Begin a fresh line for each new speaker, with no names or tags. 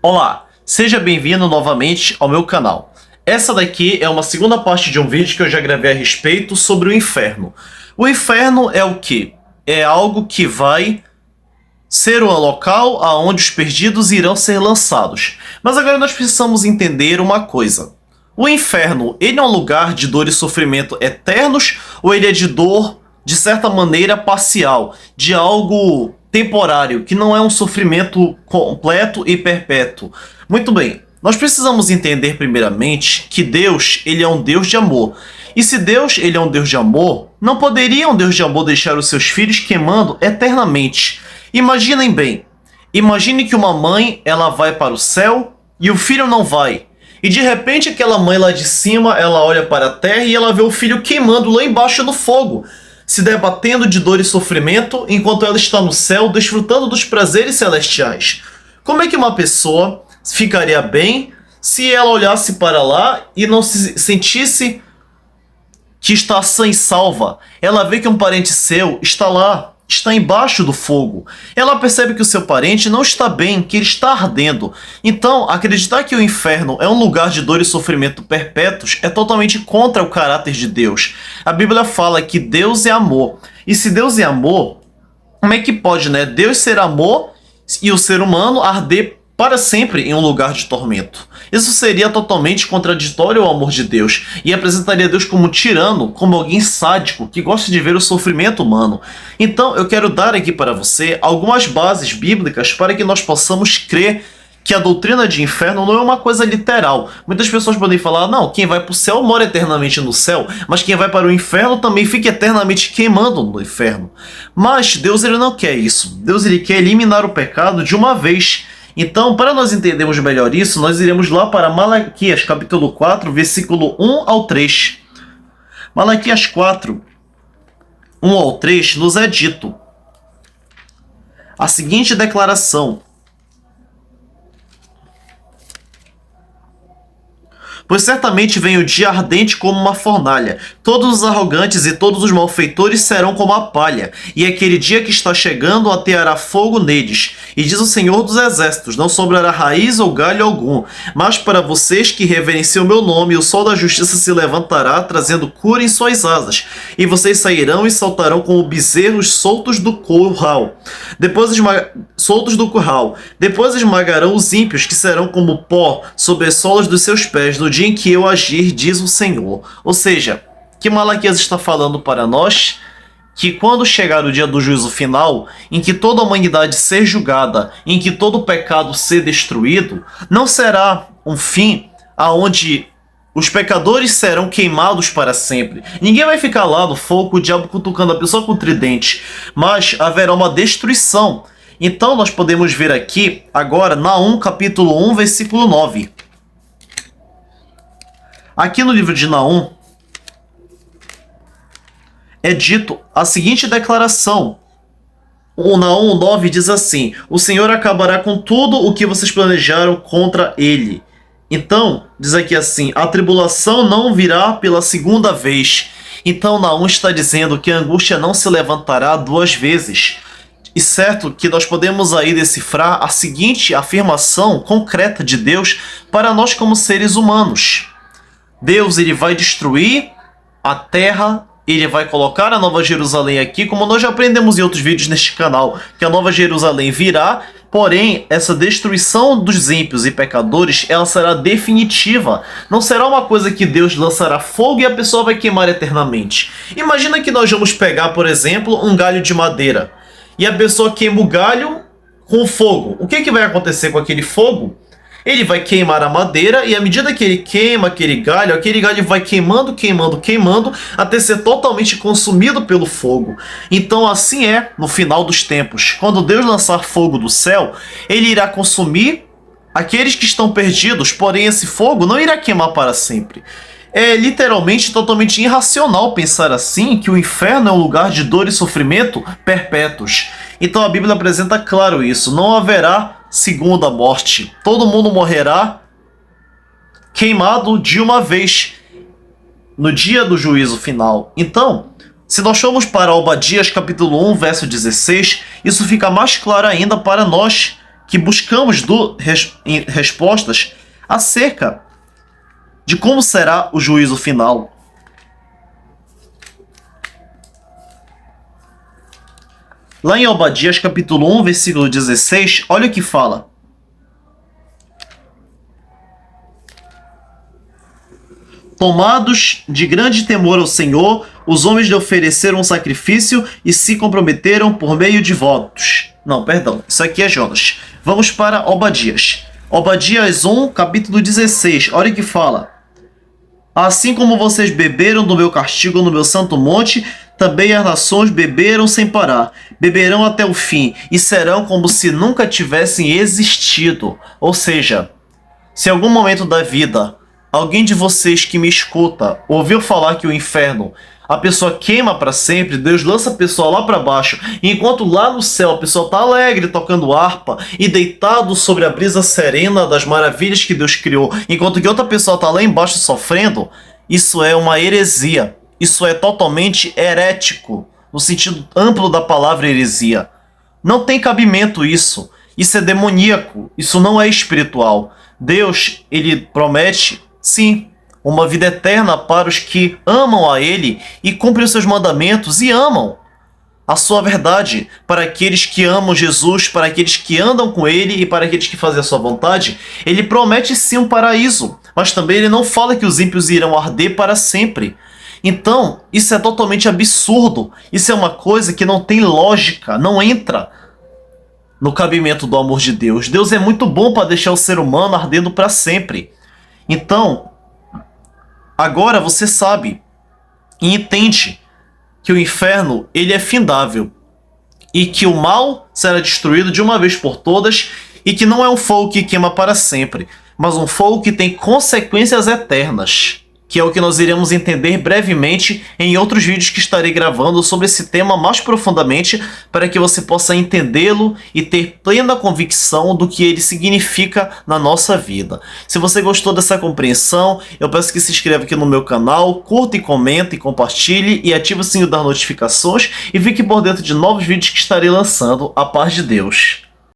Olá, seja bem-vindo novamente ao meu canal. Essa daqui é uma segunda parte de um vídeo que eu já gravei a respeito sobre o inferno. O inferno é o quê? É algo que vai ser um local aonde os perdidos irão ser lançados. Mas agora nós precisamos entender uma coisa. O inferno, ele é um lugar de dor e sofrimento eternos ou ele é de dor, de certa maneira, parcial, de algo temporário, que não é um sofrimento completo e perpétuo? Muito bem, nós precisamos entender primeiramente que Deus, ele é um Deus de amor. E se Deus, ele é um Deus de amor, não poderia um Deus de amor deixar os seus filhos queimando eternamente. Imaginem bem, imagine que uma mãe, ela vai para o céu e o filho não vai. E de repente aquela mãe lá de cima, ela olha para a terra e ela vê o filho queimando lá embaixo no fogo, se debatendo de dor e sofrimento, enquanto ela está no céu desfrutando dos prazeres celestiais. Como é que uma pessoa ficaria bem se ela olhasse para lá e não se sentisse que está sã e salva? Ela vê que um parente seu está lá, está embaixo do fogo. Ela percebe que o seu parente não está bem, que ele está ardendo. Então, acreditar que o inferno é um lugar de dor e sofrimento perpétuos é totalmente contra o caráter de Deus. A Bíblia fala que Deus é amor. E se Deus é amor, como é que pode, Deus ser amor e o ser humano arder para sempre em um lugar de tormento? Isso seria totalmente contraditório ao amor de Deus e apresentaria Deus como um tirano, como alguém sádico que gosta de ver o sofrimento humano. Então eu quero dar aqui para você algumas bases bíblicas para que nós possamos crer que a doutrina de inferno não é uma coisa literal. Muitas pessoas podem falar, não, quem vai para o céu mora eternamente no céu, mas quem vai para o inferno também fica eternamente queimando no inferno. Mas Deus, ele não quer isso. Deus, ele quer eliminar o pecado de uma vez. Então, para nós entendermos melhor isso, nós iremos lá para Malaquias, capítulo 4, versículo 1 ao 3. Malaquias 4, 1 ao 3, nos é dito a seguinte declaração: pois certamente vem o dia ardente como uma fornalha. Todos os arrogantes e todos os malfeitores serão como a palha, e aquele dia que está chegando ateará fogo neles. E diz o Senhor dos Exércitos, não sobrará raiz ou galho algum, mas para vocês que reverenciam o meu nome, o sol da justiça se levantará, trazendo cura em suas asas, e vocês sairão e saltarão como bezerros soltos do curral. Depois esmagarão os ímpios, que serão como pó sobre as solas dos seus pés, no dia em que eu agir, diz o Senhor. Ou seja, que Malaquias está falando para nós que quando chegar o dia do juízo final, em que toda a humanidade ser julgada, em que todo o pecado ser destruído, não será um fim aonde os pecadores serão queimados para sempre. Ninguém vai ficar lá no fogo, o diabo cutucando a pessoa com o tridente, mas haverá uma destruição. Então nós podemos ver aqui agora Naum capítulo 1, versículo 9. Aqui no livro de Naum é dito a seguinte declaração. O Naum 9 diz assim: o Senhor acabará com tudo o que vocês planejaram contra ele. Então, diz aqui assim: a tribulação não virá pela segunda vez. Então Naum está dizendo que a angústia não se levantará duas vezes. E certo que nós podemos aí decifrar a seguinte afirmação concreta de Deus para nós como seres humanos. Deus, ele vai destruir a terra, ele vai colocar a Nova Jerusalém aqui, como nós já aprendemos em outros vídeos neste canal, que a Nova Jerusalém virá, porém, essa destruição dos ímpios e pecadores, ela será definitiva. Não será uma coisa que Deus lançará fogo e a pessoa vai queimar eternamente. Imagina que nós vamos pegar, por exemplo, um galho de madeira, e a pessoa queima o galho com fogo. O que vai acontecer com aquele fogo? Ele vai queimar a madeira e à medida que ele queima aquele galho vai queimando, até ser totalmente consumido pelo fogo. Então assim é no final dos tempos. Quando Deus lançar fogo do céu, ele irá consumir aqueles que estão perdidos, porém esse fogo não irá queimar para sempre. É literalmente totalmente irracional pensar assim, que o inferno é um lugar de dor e sofrimento perpétuos. Então a Bíblia apresenta claro isso: não haverá segunda morte. Todo mundo morrerá queimado de uma vez no dia do juízo final. Então, se nós formos para Obadias capítulo 1, verso 16, isso fica mais claro ainda para nós que buscamos respostas acerca de como será o juízo final. Lá em Obadias capítulo 1, versículo 16, olha o que fala. Tomados de grande temor ao Senhor, os homens lhe ofereceram um sacrifício e se comprometeram por meio de votos. Não, perdão, isso aqui é Jonas. Vamos para Obadias. Obadias 1, capítulo 16, olha o que fala. Assim como vocês beberam do meu castigo no meu santo monte, também as nações beberam sem parar. Beberão até o fim e serão como se nunca tivessem existido. Ou seja, se em algum momento da vida alguém de vocês que me escuta ouviu falar que o inferno, a pessoa queima para sempre, Deus lança a pessoa lá para baixo, e enquanto lá no céu a pessoa está alegre tocando harpa e deitado sobre a brisa serena das maravilhas que Deus criou, enquanto que outra pessoa está lá embaixo sofrendo, isso é uma heresia. Isso é totalmente herético, no sentido amplo da palavra heresia. Não tem cabimento isso. Isso é demoníaco. Isso não é espiritual. Deus, ele promete, sim, uma vida eterna para os que amam a ele e cumprem os seus mandamentos e amam a sua verdade, para aqueles que amam Jesus, para aqueles que andam com ele e para aqueles que fazem a sua vontade. Ele promete sim um paraíso, mas também ele não fala que os ímpios irão arder para sempre. Então, isso é totalmente absurdo. Isso é uma coisa que não tem lógica, não entra no cabimento do amor de Deus. Deus é muito bom para deixar o ser humano ardendo para sempre. Então, agora você sabe e entende que o inferno, ele é findável e que o mal será destruído de uma vez por todas e que não é um fogo que queima para sempre, mas um fogo que tem consequências eternas, que é o que nós iremos entender brevemente em outros vídeos que estarei gravando sobre esse tema mais profundamente, para que você possa entendê-lo e ter plena convicção do que ele significa na nossa vida. Se você gostou dessa compreensão, eu peço que se inscreva aqui no meu canal, curta e comenta e compartilhe e ative o sininho das notificações e fique por dentro de novos vídeos que estarei lançando. A paz de Deus!